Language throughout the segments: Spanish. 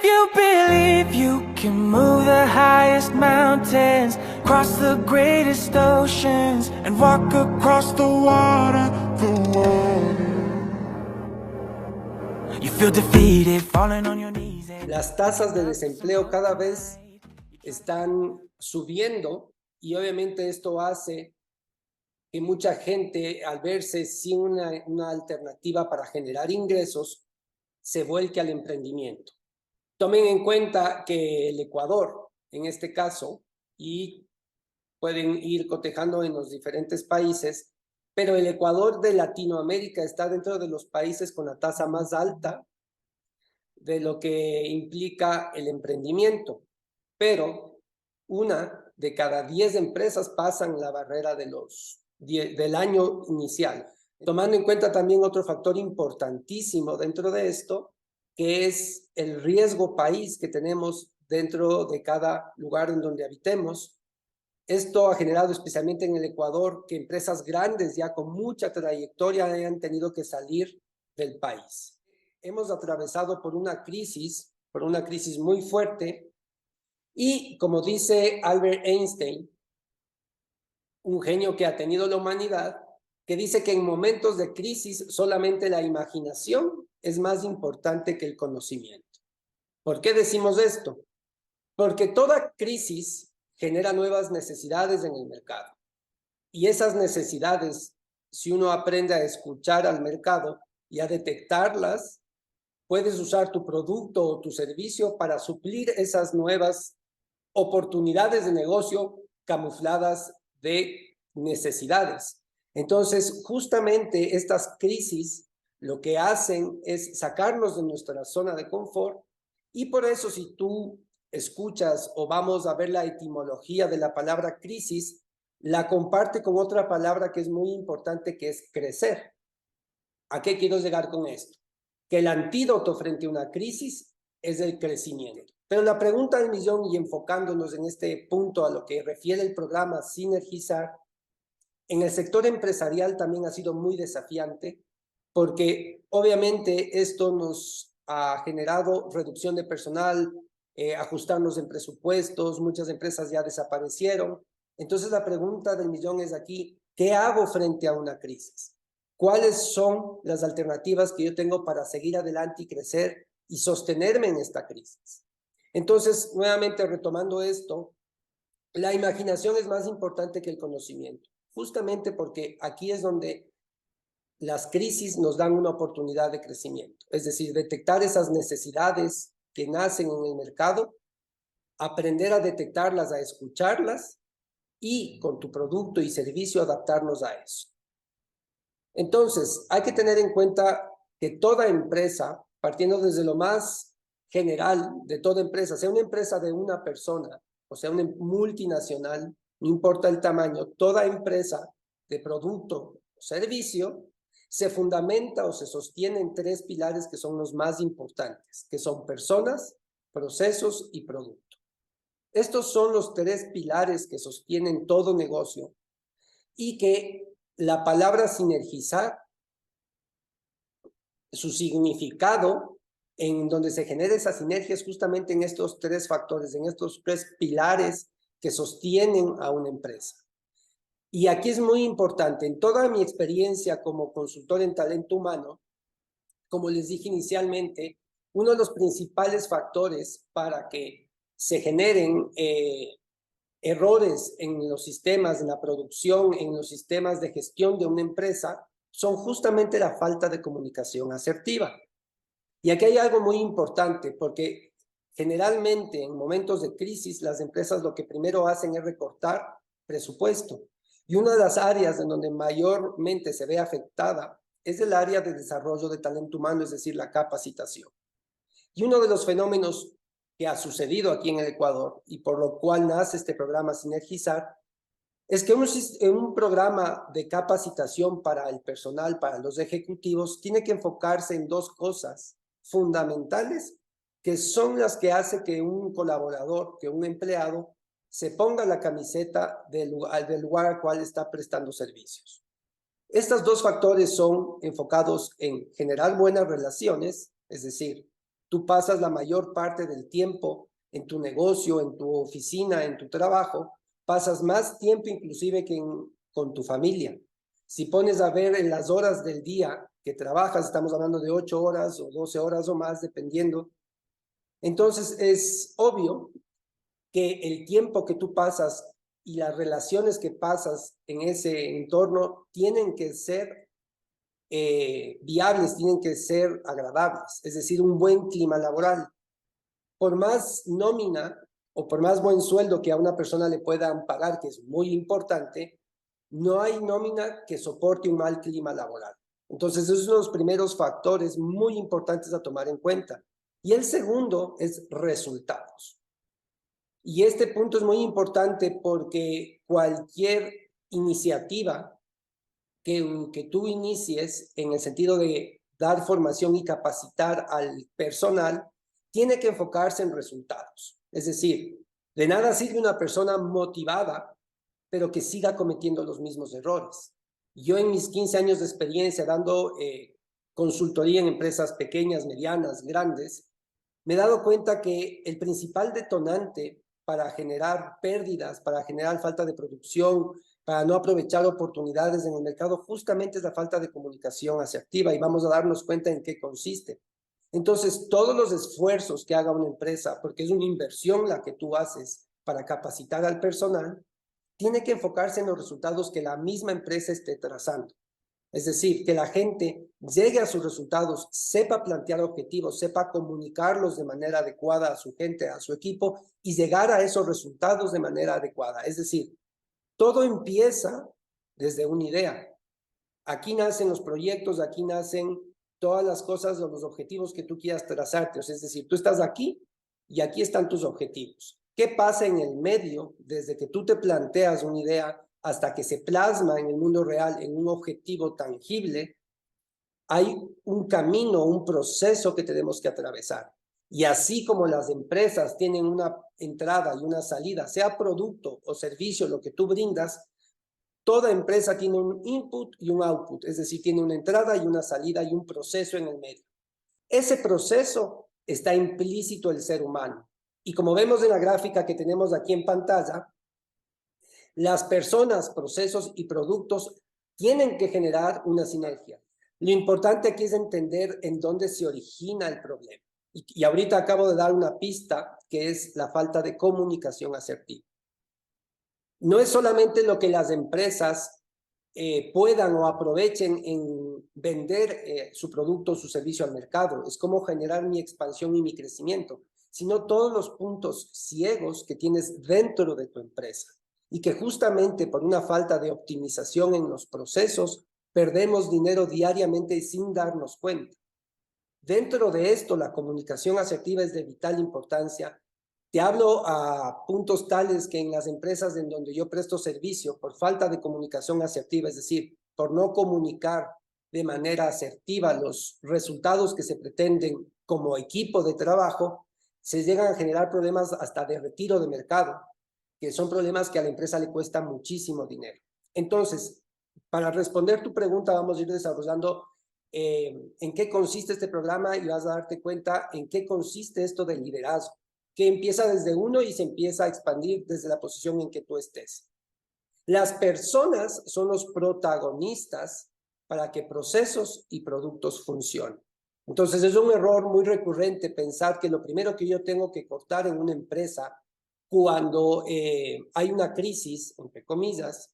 you believe you can move the highest mountains, cross the greatest oceans, and walk across the water, you feel defeated, falling on your knees. Las tasas de desempleo cada vez están subiendo y obviamente esto hace que mucha gente, al verse sin una alternativa para generar ingresos, se vuelque al emprendimiento. Tomen en cuenta que el Ecuador, en este caso, y pueden ir cotejando en los diferentes países, pero el Ecuador de Latinoamérica está dentro de los países con la tasa más alta de lo que implica el emprendimiento. Pero una de cada 10 empresas pasan la barrera del año inicial. Tomando en cuenta también otro factor importantísimo dentro de esto, que es el riesgo país que tenemos dentro de cada lugar en donde habitemos. Esto ha generado, especialmente en el Ecuador, que empresas grandes ya con mucha trayectoria hayan tenido que salir del país. Hemos atravesado por una crisis muy fuerte, y como dice Albert Einstein, un genio que ha tenido la humanidad, que dice que en momentos de crisis solamente la imaginación es más importante que el conocimiento. ¿Por qué decimos esto? Porque toda crisis genera nuevas necesidades en el mercado. Y esas necesidades, si uno aprende a escuchar al mercado y a detectarlas, puedes usar tu producto o tu servicio para suplir esas nuevas oportunidades de negocio camufladas de necesidades. Entonces, justamente estas crisis lo que hacen es sacarnos de nuestra zona de confort, y por eso si tú escuchas o vamos a ver la etimología de la palabra crisis, la comparte con otra palabra que es muy importante, que es crecer. ¿A qué quiero llegar con esto? Que el antídoto frente a una crisis es el crecimiento. Pero la pregunta del millón, y enfocándonos en este punto a lo que refiere el programa Sinergizar, en el sector empresarial también ha sido muy desafiante, porque obviamente esto nos ha generado reducción de personal, ajustarnos en presupuestos, muchas empresas ya desaparecieron. Entonces la pregunta del millón es aquí, ¿qué hago frente a una crisis? ¿Cuáles son las alternativas que yo tengo para seguir adelante y crecer y sostenerme en esta crisis? Entonces, nuevamente retomando esto, la imaginación es más importante que el conocimiento, justamente porque aquí es donde las crisis nos dan una oportunidad de crecimiento, es decir, detectar esas necesidades que nacen en el mercado, aprender a detectarlas, a escucharlas, y con tu producto y servicio adaptarnos a eso. Entonces, hay que tener en cuenta que toda empresa, partiendo desde lo más general de toda empresa, sea una empresa de una persona o sea una multinacional, no importa el tamaño, toda empresa de producto o servicio se fundamenta o se sostiene en 3 pilares que son los más importantes, que son personas, procesos y producto. Estos son los 3 pilares que sostienen todo negocio, y que la palabra sinergizar, su significado en donde se genera esa sinergia es justamente en estos 3 factores, en estos 3 pilares que sostienen a una empresa. Y aquí es muy importante, en toda mi experiencia como consultor en talento humano, como les dije inicialmente, uno de los principales factores para que se generen errores en los sistemas, en la producción, en los sistemas de gestión de una empresa, son justamente la falta de comunicación asertiva. Y aquí hay algo muy importante, porque generalmente en momentos de crisis las empresas lo que primero hacen es recortar presupuesto. Y una de las áreas en donde mayormente se ve afectada es el área de desarrollo de talento humano, es decir, la capacitación. Y uno de los fenómenos que ha sucedido aquí en el Ecuador, y por lo cual nace este programa Sinergizar, es que un programa de capacitación para el personal, para los ejecutivos, tiene que enfocarse en 2 cosas fundamentales, que son las que hace que un colaborador, que un empleado, se ponga la camiseta del lugar al cual está prestando servicios. Estos 2 factores son enfocados en generar buenas relaciones, es decir, tú pasas la mayor parte del tiempo en tu negocio, en tu oficina, en tu trabajo, pasas más tiempo inclusive que con tu familia. Si pones a ver en las horas del día que trabajas, estamos hablando de 8 horas o 12 horas o más, dependiendo. Entonces es obvio que el tiempo que tú pasas y las relaciones que pasas en ese entorno tienen que ser viables, tienen que ser agradables, es decir, un buen clima laboral. Por más nómina o por más buen sueldo que a una persona le puedan pagar, que es muy importante, no hay nómina que soporte un mal clima laboral. Entonces, esos son los primeros factores muy importantes a tomar en cuenta. Y el segundo es resultados. Y este punto es muy importante porque cualquier iniciativa que tú inicies en el sentido de dar formación y capacitar al personal, tiene que enfocarse en resultados. Es decir, de nada sirve una persona motivada, pero que siga cometiendo los mismos errores. Yo en mis 15 años de experiencia dando consultoría en empresas pequeñas, medianas, grandes, me he dado cuenta que el principal detonante para generar pérdidas, para generar falta de producción, para no aprovechar oportunidades en el mercado, justamente es la falta de comunicación asertiva y vamos a darnos cuenta en qué consiste. Entonces, todos los esfuerzos que haga una empresa, porque es una inversión la que tú haces para capacitar al personal, tiene que enfocarse en los resultados que la misma empresa esté trazando. Es decir, que la gente llegue a sus resultados, sepa plantear objetivos, sepa comunicarlos de manera adecuada a su gente, a su equipo y llegar a esos resultados de manera adecuada. Es decir, todo empieza desde una idea. Aquí nacen los proyectos, aquí nacen todas las cosas o los objetivos que tú quieras trazarte. Es decir, tú estás aquí y aquí están tus objetivos. ¿Qué pasa en el medio desde que tú te planteas una idea hasta que se plasma en el mundo real en un objetivo tangible? Hay un camino, un proceso que tenemos que atravesar. Y así como las empresas tienen una entrada y una salida, sea producto o servicio, lo que tú brindas, toda empresa tiene un input y un output, es decir, tiene una entrada y una salida y un proceso en el medio. Ese proceso está implícito el ser humano. Y como vemos en la gráfica que tenemos aquí en pantalla, las personas, procesos y productos tienen que generar una sinergia. Lo importante aquí es entender en dónde se origina el problema. Y ahorita acabo de dar una pista que es la falta de comunicación asertiva. No es solamente lo que las empresas puedan o aprovechen en vender su producto o su servicio al mercado, es cómo generar mi expansión y mi crecimiento, sino todos los puntos ciegos que tienes dentro de tu empresa y que justamente por una falta de optimización en los procesos perdemos dinero diariamente sin darnos cuenta. Dentro de esto, la comunicación asertiva es de vital importancia. Te hablo a puntos tales que en las empresas en donde yo presto servicio, por falta de comunicación asertiva, es decir, por no comunicar de manera asertiva los resultados que se pretenden como equipo de trabajo, se llegan a generar problemas hasta de retiro de mercado, que son problemas que a la empresa le cuesta muchísimo dinero. Entonces, para responder tu pregunta, vamos a ir desarrollando en qué consiste este programa y vas a darte cuenta en qué consiste esto del liderazgo, que empieza desde uno y se empieza a expandir desde la posición en que tú estés. Las personas son los protagonistas para que procesos y productos funcionen. Entonces es un error muy recurrente pensar que lo primero que yo tengo que cortar en una empresa cuando hay una crisis, entre comillas,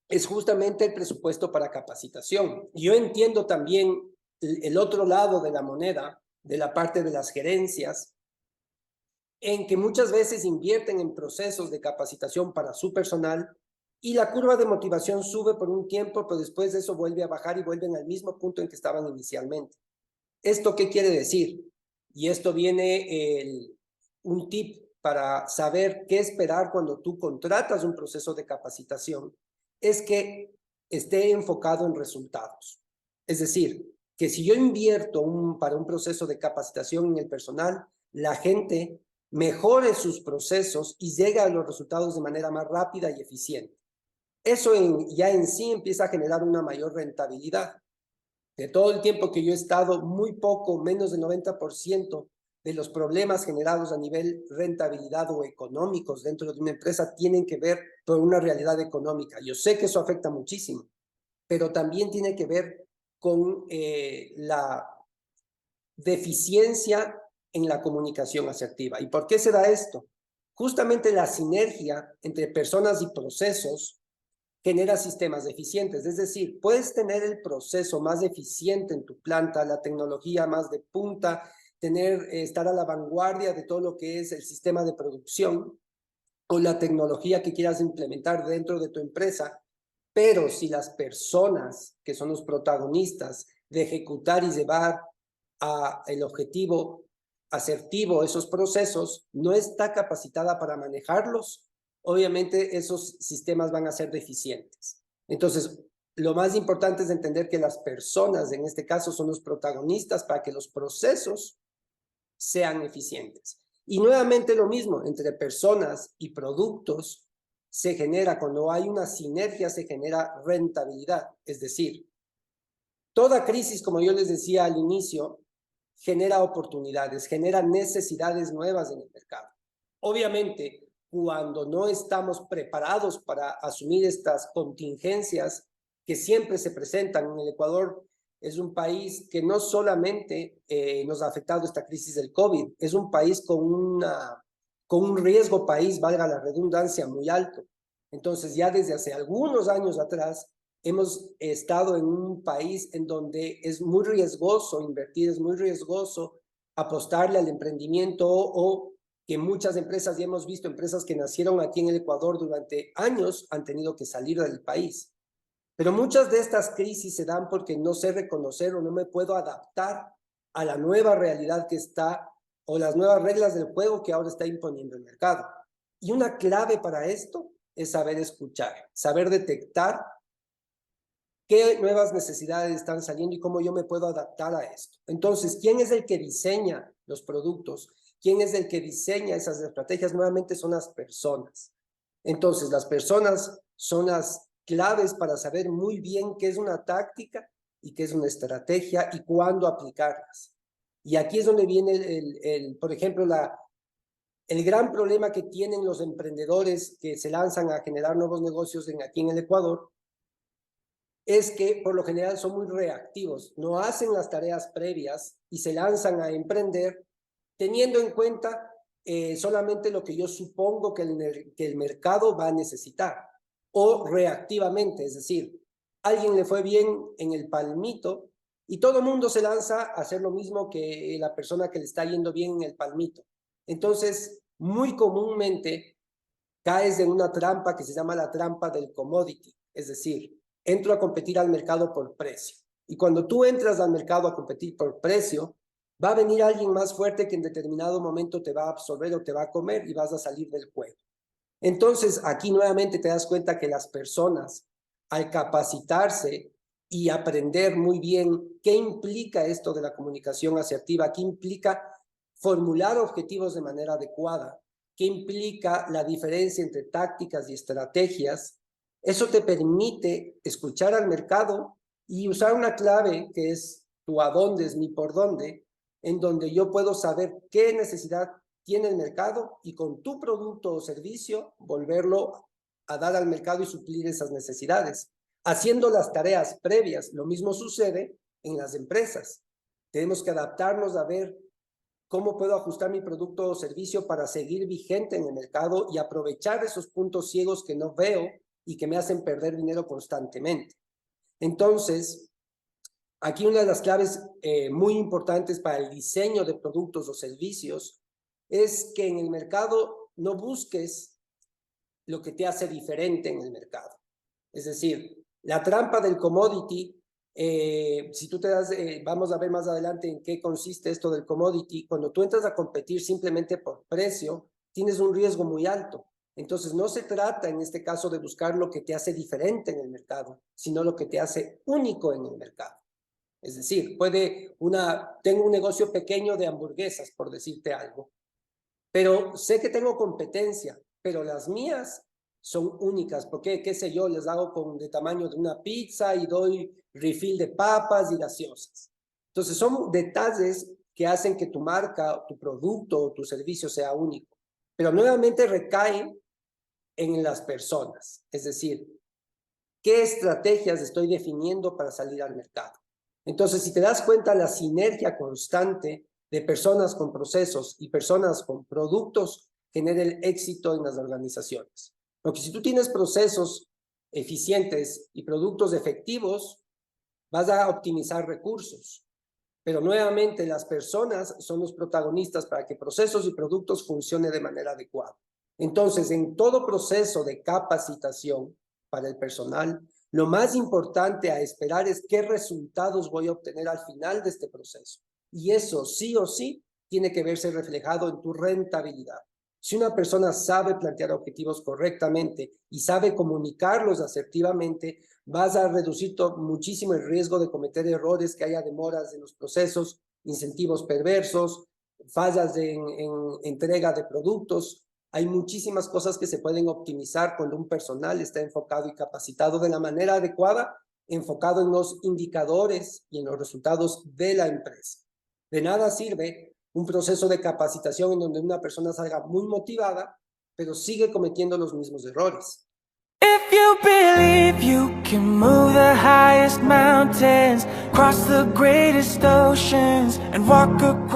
es justamente el presupuesto para capacitación. Yo entiendo también el otro lado de la moneda, de la parte de las gerencias, en que muchas veces invierten en procesos de capacitación para su personal y la curva de motivación sube por un tiempo, pero después de eso vuelve a bajar y vuelven al mismo punto en que estaban inicialmente. ¿Esto qué quiere decir? Y esto viene un tip para saber qué esperar cuando tú contratas un proceso de capacitación, es que esté enfocado en resultados. Es decir, que si yo invierto para un proceso de capacitación en el personal, la gente mejore sus procesos y llegue a los resultados de manera más rápida y eficiente. Eso ya en sí empieza a generar una mayor rentabilidad. de todo el tiempo que yo he estado, muy poco, menos del 90% de los problemas generados a nivel rentabilidad o económicos dentro de una empresa tienen que ver con una realidad económica. Yo sé que eso afecta muchísimo, pero también tiene que ver con la deficiencia en la comunicación asertiva. ¿Y por qué se da esto? Justamente la sinergia entre personas y procesos genera sistemas eficientes. Es decir, puedes tener el proceso más eficiente en tu planta, la tecnología más de punta, estar a la vanguardia de todo lo que es el sistema de producción o la tecnología que quieras implementar dentro de tu empresa, pero si las personas que son los protagonistas de ejecutar y llevar a el objetivo asertivo esos procesos no está capacitada para manejarlos, obviamente esos sistemas van a ser deficientes. Entonces, lo más importante es entender que las personas, en este caso, son los protagonistas para que los procesos sean eficientes. Y nuevamente lo mismo, entre personas y productos se genera, cuando hay una sinergia, se genera rentabilidad. Es decir, toda crisis, como yo les decía al inicio, genera oportunidades, genera necesidades nuevas en el mercado. Obviamente, cuando no estamos preparados para asumir estas contingencias que siempre se presentan en el Ecuador, es un país que no solamente nos ha afectado esta crisis del COVID, es un país con un riesgo país, valga la redundancia, muy alto. Entonces, ya desde hace algunos años atrás, hemos estado en un país en donde es muy riesgoso invertir, es muy riesgoso apostarle al emprendimiento o que muchas empresas, ya hemos visto empresas que nacieron aquí en el Ecuador durante años, han tenido que salir del país. Pero muchas de estas crisis se dan porque no sé reconocer o no me puedo adaptar a la nueva realidad que está o las nuevas reglas del juego que ahora está imponiendo el mercado. Y una clave para esto es saber escuchar, saber detectar qué nuevas necesidades están saliendo y cómo yo me puedo adaptar a esto. Entonces, ¿quién es el que diseña los productos? ¿Quién es el que diseña esas estrategias? Nuevamente son las personas. Entonces, las personas son las claves para saber muy bien qué es una táctica y qué es una estrategia y cuándo aplicarlas. Y aquí es donde viene, por ejemplo, el gran problema que tienen los emprendedores que se lanzan a generar nuevos negocios aquí en el Ecuador, es que por lo general son muy reactivos, no hacen las tareas previas y se lanzan a emprender teniendo en cuenta solamente lo que yo supongo que el mercado va a necesitar, o reactivamente, es decir, alguien le fue bien en el palmito y todo el mundo se lanza a hacer lo mismo que la persona que le está yendo bien en el palmito. Entonces, muy comúnmente caes en una trampa que se llama la trampa del commodity, es decir, entro a competir al mercado por precio. Y cuando tú entras al mercado a competir por precio, va a venir alguien más fuerte que en determinado momento te va a absorber o te va a comer y vas a salir del juego. Entonces, aquí nuevamente te das cuenta que las personas, al capacitarse y aprender muy bien qué implica esto de la comunicación asertiva, qué implica formular objetivos de manera adecuada, qué implica la diferencia entre tácticas y estrategias, eso te permite escuchar al mercado y usar una clave que es tu a dónde es mi por dónde, en donde yo puedo saber qué necesidad tiene el mercado y con tu producto o servicio volverlo a dar al mercado y suplir esas necesidades. Haciendo las tareas previas, lo mismo sucede en las empresas. Tenemos que adaptarnos a ver cómo puedo ajustar mi producto o servicio para seguir vigente en el mercado y aprovechar esos puntos ciegos que no veo y que me hacen perder dinero constantemente. Entonces, aquí una de las claves muy importantes para el diseño de productos o servicios es que en el mercado no busques lo que te hace diferente en el mercado. Es decir, la trampa del commodity, si tú te das, vamos a ver más adelante en qué consiste esto del commodity, cuando tú entras a competir simplemente por precio, tienes un riesgo muy alto. Entonces, no se trata en este caso de buscar lo que te hace diferente en el mercado, sino lo que te hace único en el mercado. Es decir, tengo un negocio pequeño de hamburguesas, por decirte algo, pero sé que tengo competencia, pero las mías son únicas, porque, qué sé yo, les hago de tamaño de una pizza y doy refill de papas y gaseosas. Entonces son detalles que hacen que tu marca, tu producto o tu servicio sea único. Pero nuevamente recae en las personas. Es decir, ¿qué estrategias estoy definiendo para salir al mercado? Entonces, si te das cuenta, la sinergia constante de personas con procesos y personas con productos genera el éxito en las organizaciones. Porque si tú tienes procesos eficientes y productos efectivos, vas a optimizar recursos. Pero nuevamente las personas son los protagonistas para que procesos y productos funcionen de manera adecuada. Entonces, en todo proceso de capacitación para el personal, lo más importante a esperar es qué resultados voy a obtener al final de este proceso. Y eso sí o sí tiene que verse reflejado en tu rentabilidad. Si una persona sabe plantear objetivos correctamente y sabe comunicarlos asertivamente, vas a reducir muchísimo el riesgo de cometer errores, que haya demoras en los procesos, incentivos perversos, fallas en entrega de productos. Hay muchísimas cosas que se pueden optimizar cuando un personal está enfocado y capacitado de la manera adecuada, enfocado en los indicadores y en los resultados de la empresa. De nada sirve un proceso de capacitación en donde una persona salga muy motivada, pero sigue cometiendo los mismos errores. If you believe you can move the highest mountains, cross the greatest oceans, and walk across